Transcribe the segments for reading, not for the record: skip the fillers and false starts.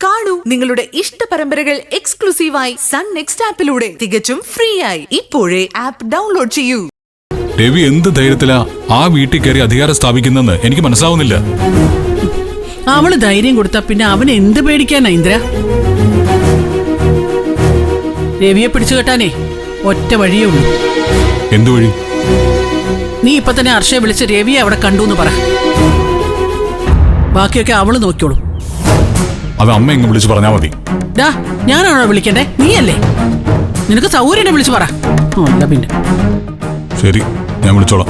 കാണൂ നിങ്ങളുടെ ഇഷ്ട പരമ്പരകൾ എക്സ്ക്ലൂസീവായി സൺ നെക്സ്റ്റ് ആപ്പിലൂടെ തികച്ചും ഫ്രീ ആയി ഇപ്പോഴേ ആപ്പ് ഡൗൺലോഡ് ചെയ്യൂ. രവി എന്ത് ധൈര്യത്തിലാ ആ വീട്ടിൽ കയറി അധികാരം സ്ഥാപിക്കുന്നെന്ന് എനിക്ക് മനസ്സിലാവുന്നില്ല. അവള് ധൈര്യം കൊടുത്താ പിന്നെ അവൻ എന്ത് പേടിക്കാനാ ഇന്ദ്ര? രവിയെ പിടിച്ചു കെട്ടാനേ ഒറ്റ വഴിയേ ഉള്ളൂ. എന്തു വഴി? നീ ഇപ്പൊ തന്നെ ഹർഷയെ വിളിച്ച് രവിയെ അവിടെ കണ്ടു എന്ന് പറ. ബാക്കിയൊക്കെ അവള് നോക്കിയോളൂ. അത് അമ്മ ഇങ്ങ് വിളിച്ചു പറഞ്ഞാ മതി. ഞാനാണോ വിളിക്കണ്ടേ? നീയല്ലേ? നിനക്ക് സൗകര്യം വിളിച്ചു പറ. അല്ല പിന്നെ ശരി, ഞാൻ വിളിച്ചോളാം.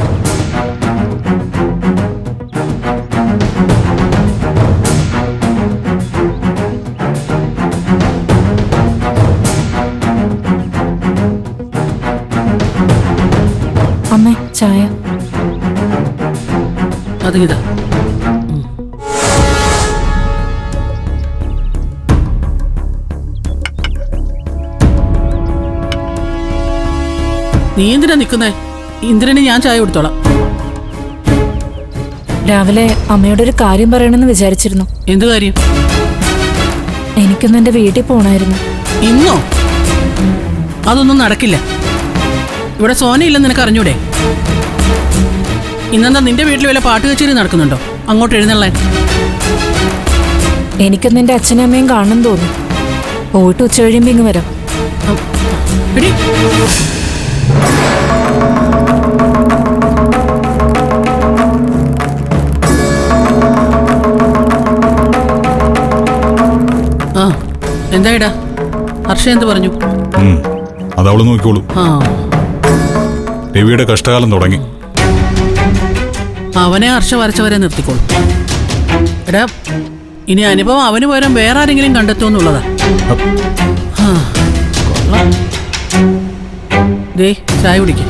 അമ്മേ ചായ. അത് ഇതാ. നീ എന്തിനാ നിക്കുന്നേ? ഇന്ദ്രന് ഞാൻ ചായ കൊടുത്തോളാം. രാവിലെ അമ്മയോട് ഒരു കാര്യം പറയണമെന്ന് വിചാരിച്ചിരുന്നു. എന്ത് കാര്യം? എനിക്കൊന്ന് എന്റെ വീട്ടിൽ പോണായിരുന്നു. ഇന്നോ? അതൊന്നും നടക്കില്ല. ഇവിടെ സോനയില്ലെന്ന് നിനക്ക് അറിഞ്ഞൂടെ? ഇന്നെന്താ നിന്റെ വീട്ടിൽ വല്ല പാട്ട് കച്ചേരി നടക്കുന്നുണ്ടോ? അങ്ങോട്ട് എഴുന്നള്ളാൻ. എനിക്കൊന്ന് എന്റെ അച്ഛനും അമ്മയും കാണണം തോന്നി. പോയിട്ട് ഉച്ച കഴിയുമ്പോ ഇങ്ങ് വരാം. എടി, ആ എന്തായിടാ? ഹർഷ എന്ത് പറഞ്ഞു? അതവള് നോക്കിക്കോളൂ. രവിയുടെ കഷ്ടകാലം തുടങ്ങി. അവനെ ഹർഷ വരച്ചവരെ നിർത്തിക്കോളൂ. എടാ, ഇനി അനുഭവം അവന് പകരം വേറെ ആരെങ്കിലും കണ്ടെത്തുമെന്നുള്ളതാ. ദേ ചായ കുടിക്ക.